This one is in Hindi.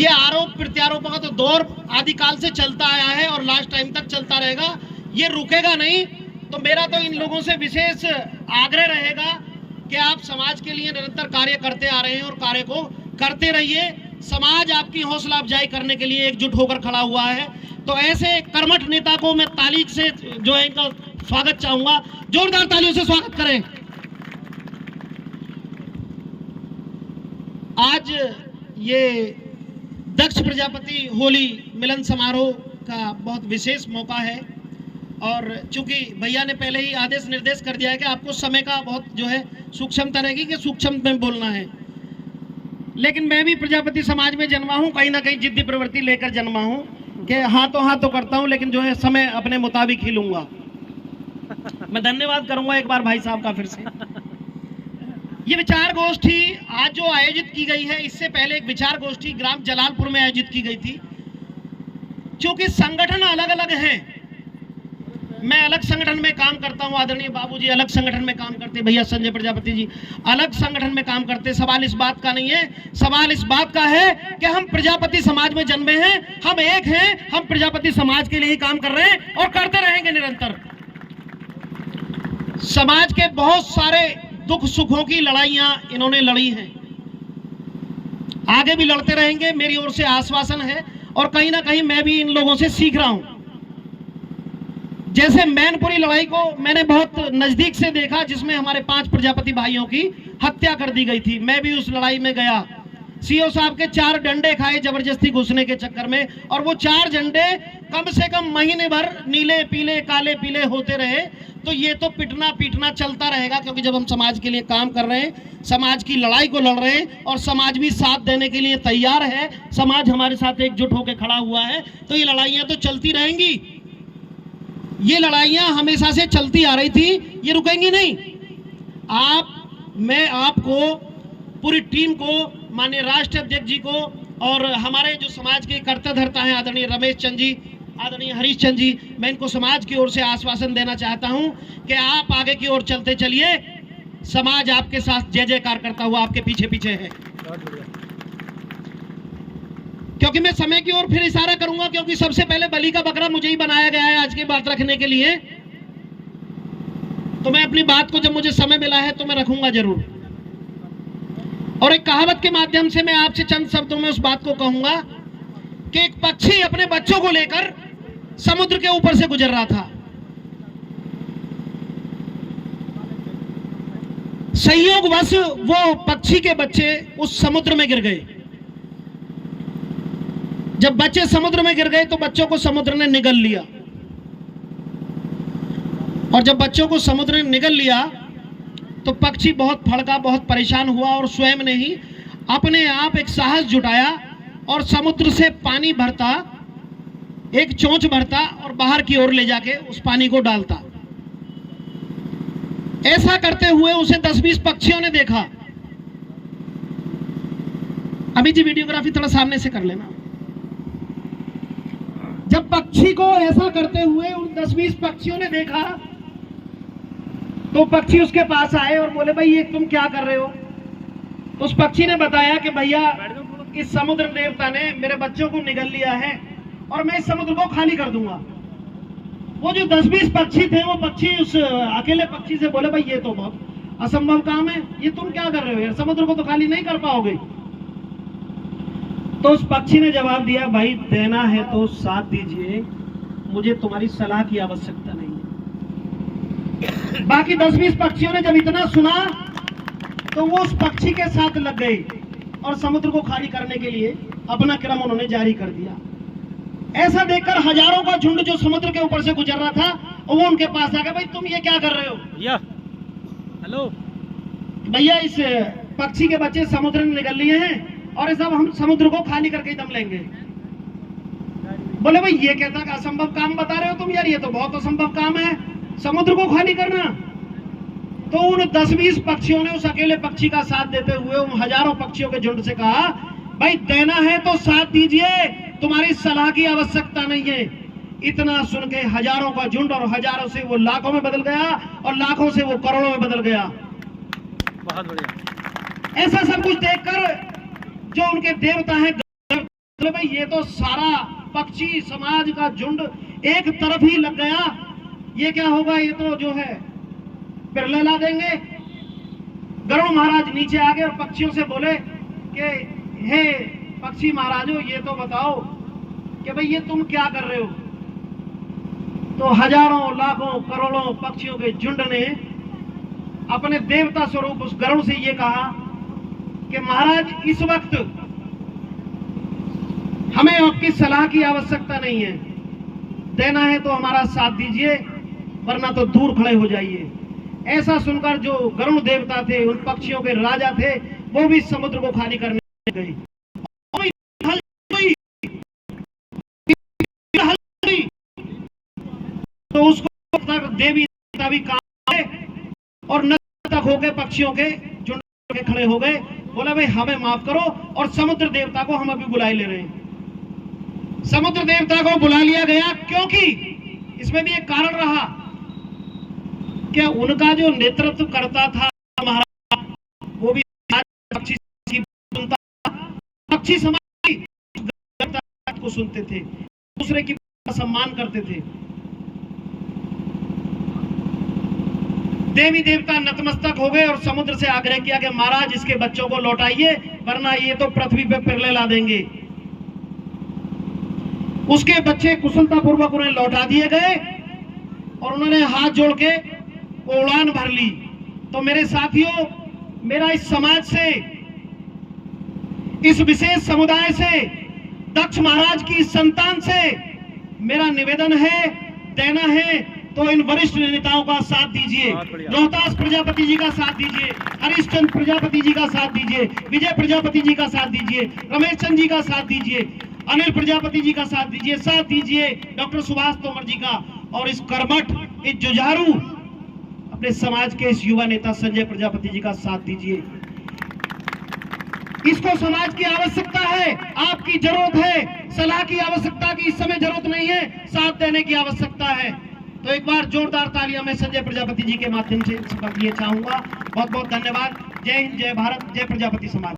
ये आरोप प्रत्यारोपों का तो दौर आदिकाल से चलता आया है और लास्ट टाइम तक चलता रहेगा, ये रुकेगा नहीं। तो मेरा तो इन लोगों से विशेष आग्रह रहेगा कि आप समाज के लिए निरंतर कार्य करते आ रहे हैं और कार्य को करते रहिए। समाज आपकी हौसला अफजाई करने के लिए एकजुट होकर खड़ा हुआ है। तो ऐसे कर्मठ नेता को मैं ताली से जो है इनका स्वागत चाहूंगा, जोरदार तालियों से स्वागत करें। आज ये दक्ष प्रजापति होली मिलन समारोह का बहुत विशेष मौका है और चूंकि भैया ने पहले ही आदेश निर्देश कर दिया है कि आपको समय का बहुत जो है सूक्ष्मता रहेगी कि सूक्ष्म में बोलना है, लेकिन मैं भी प्रजापति समाज में जन्मा हूं, कहीं ना कहीं जिद्दी प्रवृत्ति लेकर जन्मा हूं कि हाँ तो करता हूं, लेकिन जो है समय अपने मुताबिक ही लूंगा। मैं धन्यवाद करूंगा एक बार भाई साहब का फिर से। ये विचार गोष्ठी आज जो आयोजित की गई है, इससे पहले एक विचार गोष्ठी ग्राम जलालपुर में आयोजित की गई थी। क्योंकि संगठन अलग अलग हैं, मैं अलग संगठन में काम करता हूं, आदरणीय बाबूजी अलग संगठन में काम करते, भैया संजय प्रजापति जी अलग संगठन में काम करते। सवाल इस बात का नहीं है, सवाल इस बात का है कि हम प्रजापति समाज में जन्मे हैं, हम एक हैं, हम प्रजापति समाज के लिए ही काम कर रहे हैं और करते रहेंगे निरंतर। समाज के बहुत सारे दुख सुखों की लड़ाइयां इन्होंने लड़ी हैं, आगे भी लड़ते रहेंगे, मेरी ओर से आश्वासन है। और कहीं ना कहीं मैं भी इन लोगों से सीख रहा हूं। जैसे मैनपुरी लड़ाई को मैंने बहुत नजदीक से देखा, जिसमें हमारे 5 प्रजापति भाइयों की हत्या कर दी गई थी। मैं भी उस लड़ाई में गया, सीओ साहब के 4 डंडे खाए जबरदस्ती घुसने के चक्कर में, और वो 4 डंडे कम से कम महीने भर नीले पीले काले पीले होते रहे। तो ये तो पिटना पीटना चलता रहेगा, क्योंकि जब हम समाज के लिए काम कर रहे हैं, समाज की लड़ाई को लड़ रहे हैं और समाज भी साथ देने के लिए तैयार है, समाज हमारे साथ एकजुट होकर खड़ा हुआ है, तो ये लड़ाइयां तो चलती रहेंगी। ये लड़ाइयां हमेशा से चलती आ रही थी, ये रुकेंगी नहीं। मैं आपको, पूरी टीम को, माननीय राष्ट्रीय अध्यक्ष जी को और हमारे जो समाज के कर्ता धर्ता हैं आदरणीय रमेश चंद जी, आदरणीय हरीश चंद जी, मैं इनको समाज की ओर से आश्वासन देना चाहता हूं कि आप आगे की ओर चलते चलिए, समाज आपके साथ जय जयकार करता हुआ आपके पीछे पीछे है। क्योंकि मैं समय की ओर फिर इशारा करूंगा, क्योंकि सबसे पहले बलि का बकरा मुझे ही बनाया गया है आज की बात रखने के लिए। तो मैं अपनी बात को जब मुझे समय मिला है तो मैं रखूंगा जरूर। और एक कहावत के माध्यम से मैं आपसे चंद शब्दों में उस बात को कहूंगा कि एक पक्षी अपने बच्चों को लेकर समुद्र के ऊपर से गुजर रहा था। संयोगवश वो पक्षी के बच्चे उस समुद्र में गिर गए। जब बच्चे समुद्र में गिर गए तो बच्चों को समुद्र ने निगल लिया, और जब बच्चों को समुद्र ने निगल लिया तो पक्षी बहुत भड़का, बहुत परेशान हुआ और स्वयं ने ही अपने आप एक साहस जुटाया और समुद्र से पानी भरता, एक चोंच भरता और बाहर की ओर ले जाके उस पानी को डालता। ऐसा करते हुए उसे 10-20 पक्षियों ने देखा। अभी जी वीडियोग्राफी थोड़ा सामने से कर लेना। जब पक्षी को ऐसा करते हुए उन 10-20 पक्षियों ने देखा तो पक्षी उसके पास आए और बोले, भाई ये तुम क्या कर रहे हो? तो उस पक्षी ने बताया कि भैया इस समुद्र देवता ने मेरे बच्चों को निगल लिया है और मैं इस समुद्र को खाली कर दूंगा। वो जो 10-20 पक्षी थे, वो पक्षी उस अकेले पक्षी से बोले, भाई ये तो बहुत असंभव काम है, ये तुम क्या कर रहे हो यार, समुद्र को तो खाली नहीं कर पाओगे। तो उस पक्षी ने जवाब दिया, भाई देना है तो साथ दीजिए, मुझे तुम्हारी सलाह की आवश्यकता नहीं है। बाकी 10-20 पक्षियों ने जब इतना सुना तो वो उस पक्षी के साथ लग गए और समुद्र को खाली करने के लिए अपना क्रम उन्होंने जारी कर दिया। ऐसा देखकर हजारों का झुंड जो समुद्र के ऊपर से गुजर रहा था, वो उनके पास आ गया, भाई तुम ये क्या कर रहे हो? हेलो भैया, इस पक्षी के बच्चे समुद्र में निकल लिए हैं और सब हम समुद्र को खाली करके दम लेंगे। बोले, भाई ये कहता कि असंभव काम बता रहे हो तुम यार, ये तो बहुत असंभव काम है समुद्र को खाली करना। तो उन 10-20 पक्षियों ने उस अकेले पक्षी का साथ देते हुए उन हजारों पक्षियों के झुंड से कहा, भाई देना है तो साथ दीजिए, तुम्हारी सलाह की आवश्यकता नहीं है। इतना सुन के हजारों का झुंड, और हजारों से वो लाखों में बदल गया और लाखों से वो करोड़ों में बदल गया। बहुत बढ़िया। ऐसा सब कुछ देखकर जो उनके देवता हैं बोले भाई ये तो सारा पक्षी समाज का झुंड एक तरफ ही लग गया, ये क्या होगा, ये तो जो है पिरले ला देंगे। गरुड़ महाराज नीचे आ गए और पक्षियों से बोले कि हे पक्षी महाराजों, ये तो बताओ कि भाई ये तुम क्या कर रहे हो। तो हजारों लाखों करोड़ों पक्षियों के झुंड ने अपने देवता स्वरूप उस गरुड़ से ये कहा कि महाराज इस वक्त हमें आपकी सलाह की आवश्यकता नहीं है, देना है तो हमारा साथ दीजिए वरना तो दूर खड़े हो जाइए। ऐसा सुनकर जो गरुड़ देवता थे, उन पक्षियों के राजा थे, वो भी समुद्र को खाली करने गए। तो उसको देवी देवता भी काम आए और नतमस्तक होकर पक्षियों के झुंड के खड़े हो गए। बोला भाई हमें माफ करो, और समुद्र देवता को हम अभी बुलाए ले रहे हैं। समुद्र देवता को बुला लिया गया क्योंकि इसमें भी एक कारण रहा कि उनका जो नेतृत्व करता था महाराज, वो भी पक्षी सुनता, पक्षी समाज को सुनते थे, दूसरे की सम्मान करते थे। देवी देवता नतमस्तक हो गए और समुद्र से आग्रह किया कि महाराज इसके बच्चों को लौटाइए वरना ये तो पृथ्वी पे पिरले ला देंगे। उसके बच्चे कुशलतापूर्वक उन्हें लौटा दिए गए और उन्होंने हाथ जोड़ के उड़ान भर ली। तो मेरे साथियों, मेरा इस समाज से, इस विशेष समुदाय से, दक्ष महाराज की संतान से मेरा निवेदन है, देना है तो इन वरिष्ठ नेताओं का साथ दीजिए। रोहतास प्रजापति जी का साथ दीजिए, हरिश्चंद्र प्रजापति जी का साथ दीजिए, विजय प्रजापति जी का साथ दीजिए, रमेश चंद जी का साथ दीजिए, अनिल प्रजापति जी का साथ दीजिए डॉक्टर सुभाष तोमर जी का, और इस कर्मठ, इस जुझारू अपने समाज के इस युवा नेता संजय प्रजापति जी का साथ दीजिए। इसको समाज की आवश्यकता है, आपकी जरूरत है, सलाह की आवश्यकता की इस समय जरूरत नहीं है, साथ देने की आवश्यकता है। तो एक बार जोरदार तालियां मैं संजय प्रजापति जी के माध्यम से दिए चाहूंगा। बहुत बहुत धन्यवाद। जय हिंद, जय भारत, जय प्रजापति समाज।